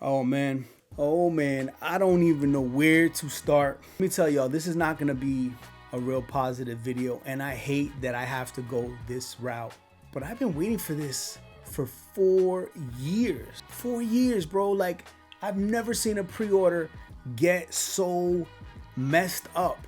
Oh man. Oh man. I don't even know where to start. Let me tell y'all, this is not gonna be a real positive video, and I hate that I have to go this route. But I've been waiting for this for 4 years. 4 years, bro. Like, I've never seen a pre-order get so messed up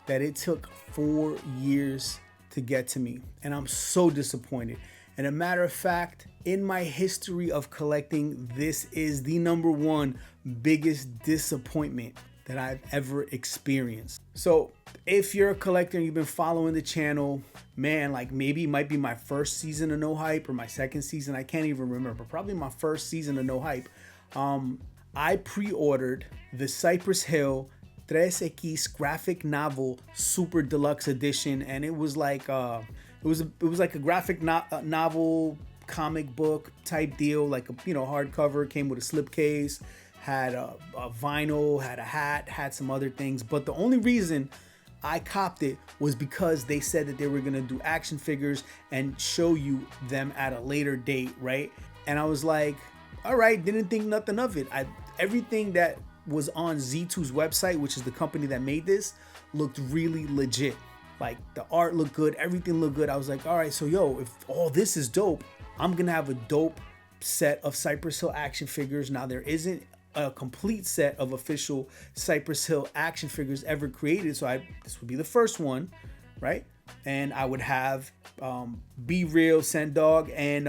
that it took 4 years to get to me. And I'm so disappointed. And a matter of fact, in my history of collecting, this is the #1 biggest disappointment that I've ever experienced. So if you're a collector and you've been following the channel, man, like maybe it might be my first season of No Hype or my second season. I can't even remember. Probably my first season of No Hype. I pre-ordered the Cypress Hill Equis graphic novel super deluxe edition, and it was like it was like a graphic novel comic book type deal, like a hardcover. Came with a slipcase, had a vinyl, had a hat, had some other things. But the only reason I copped it was because they said that they were gonna do action figures and show you them at a later date, right? And I was like, all right, didn't think nothing of it. Everything that was on Z2's website, which is the company that made this, looked really legit. Like the art looked good, everything looked good. I was like, all right, so yo, if all this is dope, I'm gonna have a dope set of Cypress Hill action figures. Now there isn't a complete set of official Cypress Hill action figures ever created, so this would be the first one, right? And I would have Be Real, Sendog, and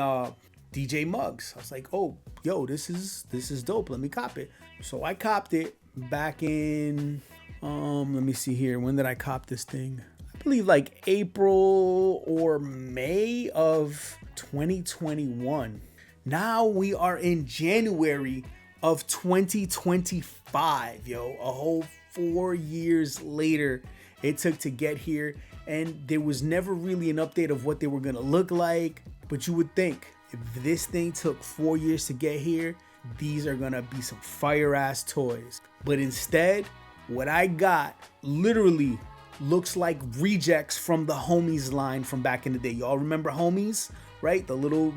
DJ Muggs. I was like, oh, yo, this is dope. Let me cop it. So I copped it back in let me see here. When did I cop this thing? I believe like April or May of 2021. Now we are in January of 2025, yo. A whole 4 years later it took to get here, and there was never really an update of what they were gonna look like. But you would think if this thing took 4 years to get here, these are gonna be some fire ass toys. But instead, what I got literally looks like rejects from the Homies line from back in the day. Y'all remember Homies, right? The little,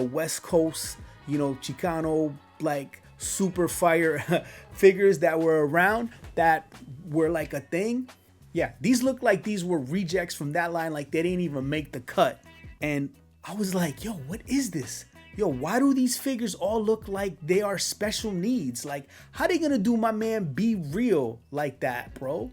West Coast, Chicano, like super fire figures that were around that were like a thing. Yeah, these look like these were rejects from that line, like they didn't even make the cut. And I was like, yo, what is this? Yo, why do these figures all look like they are special needs? Like, how they gonna do my man Be Real like that, bro?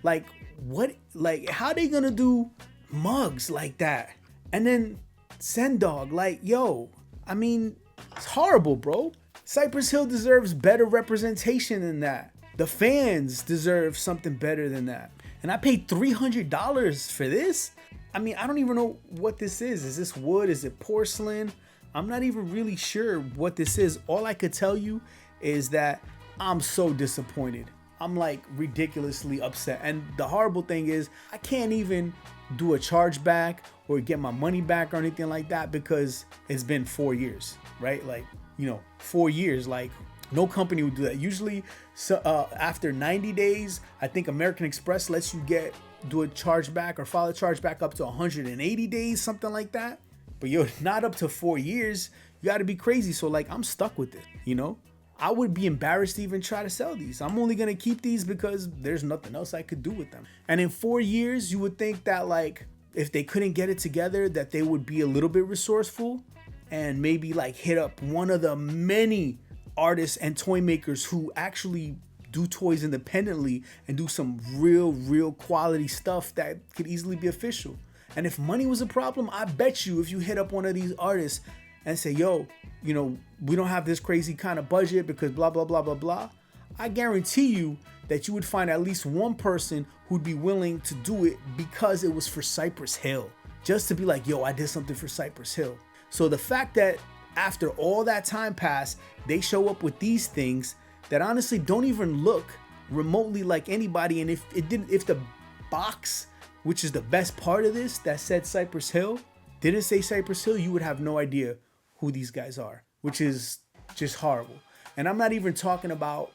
Like, what? Like, how they gonna do Muggs like that? And then Sendog, like, yo, I mean, it's horrible, bro. Cypress Hill deserves better representation than that. The fans deserve something better than that. And I paid $300 for this? I mean, I don't even know what this is. Is this wood? Is it porcelain? I'm not even really sure what this is. All I could tell you is that I'm so disappointed. I'm like ridiculously upset. And the horrible thing is I can't even do a chargeback or get my money back or anything like that because it's been 4 years, right? Like, 4 years, like no company would do that. Usually after 90 days, I think American Express lets you do a chargeback or file a chargeback up to 180 days, something like that. But yo, not up to 4 years. You gotta be crazy. So like, I'm stuck with it, I would be embarrassed to even try to sell these. I'm only gonna keep these because there's nothing else I could do with them. And in 4 years, you would think that like, if they couldn't get it together, that they would be a little bit resourceful and maybe like hit up one of the many artists and toy makers who actually do toys independently and do some real quality stuff that could easily be official. And if money was a problem, I bet you if you hit up one of these artists and say, yo, we don't have this crazy kind of budget because blah, blah, blah, blah, blah, I guarantee you that you would find at least one person who'd be willing to do it because it was for Cypress Hill. Just to be like, yo, I did something for Cypress Hill. So the fact that after all that time passed, they show up with these things that honestly don't even look remotely like anybody. And if the box, which is the best part of this, that said Cypress Hill, didn't say Cypress Hill, you would have no idea who these guys are, which is just horrible. And I'm not even talking about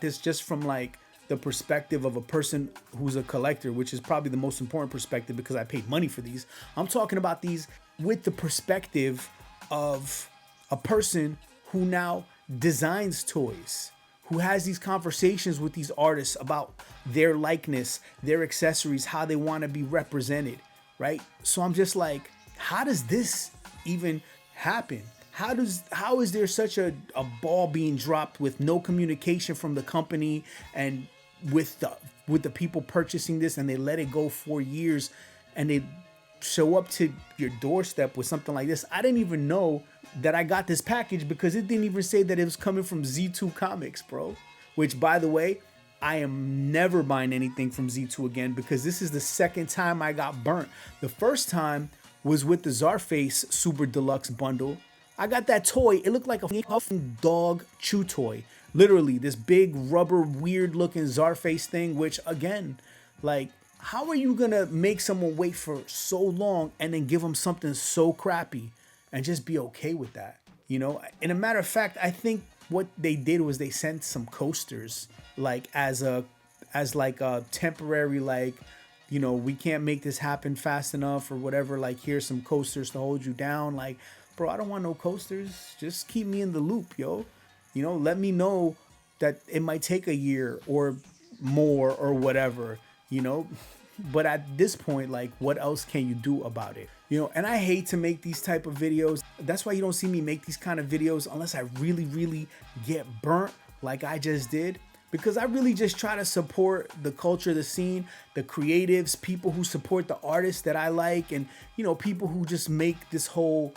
this just from like the perspective of a person who's a collector, which is probably the most important perspective because I paid money for these. I'm talking about these with the perspective of a person who now designs toys, who has these conversations with these artists about their likeness, their accessories, how they want to be represented, right? So I'm just like, how does this even happen? How is there such a ball being dropped with no communication from the company and with the people purchasing this, and they let it go for years, and they show up to your doorstep with something like this? I didn't even know that I got this package because it didn't even say that it was coming from Z2 Comics, bro. Which, by the way, I am never buying anything from Z2 again because this is the second time I got burnt. The first time was with the Czarface Super Deluxe bundle. I got that toy. It looked like a fucking dog chew toy. Literally, this big rubber, weird looking Czarface thing, which again, like, how are you gonna make someone wait for so long and then give them something so crappy and just be okay with that? You know, and a matter of fact, I think what they did was they sent some coasters, like as a temporary, like, you know, we can't make this happen fast enough or whatever. Like, here's some coasters to hold you down. Like, bro, I don't want no coasters. Just keep me in the loop, yo. You know, let me know that it might take a year or more or whatever, you know. But at this point, like, what else can you do about it? You know, and I hate to make these type of videos. That's why you don't see me make these kind of videos unless I really, really get burnt like I just did. Because I really just try to support the culture, the scene, the creatives, people who support the artists that I like, and, you know, people who just make this whole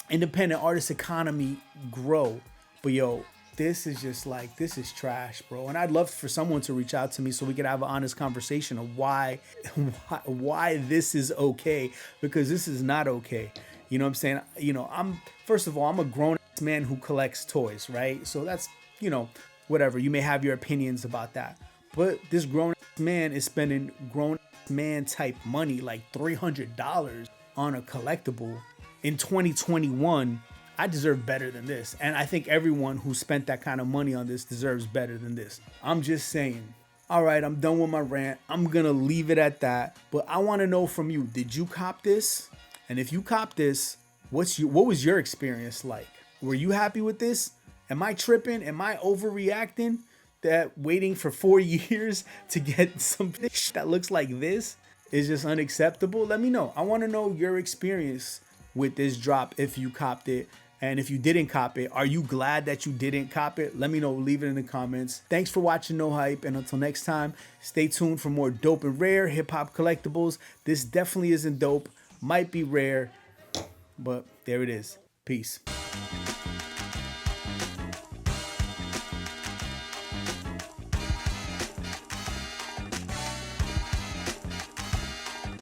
independent artist economy grow. But yo, this is just like, this is trash, bro. And I'd love for someone to reach out to me so we could have an honest conversation of why this is okay, because this is not okay. You know what I'm saying? You know, first of all, I'm a grown man who collects toys, right? So that's, you know, whatever. You may have your opinions about that. But this grown man is spending grown man type money, like $300 on a collectible in 2021. I deserve better than this. And I think everyone who spent that kind of money on this deserves better than this. I'm just saying. All right, I'm done with my rant. I'm going to leave it at that. But I want to know from you, did you cop this? And if you cop this, what was your experience like? Were you happy with this? Am I tripping? Am I overreacting? That waiting for 4 years to get something that looks like this is just unacceptable? Let me know. I want to know your experience with this drop if you copped it. And if you didn't cop it, are you glad that you didn't cop it? Let me know. Leave it in the comments. Thanks for watching No Hype. And until next time, stay tuned for more dope and rare hip-hop collectibles. This definitely isn't dope. Might be rare, but there it is. Peace.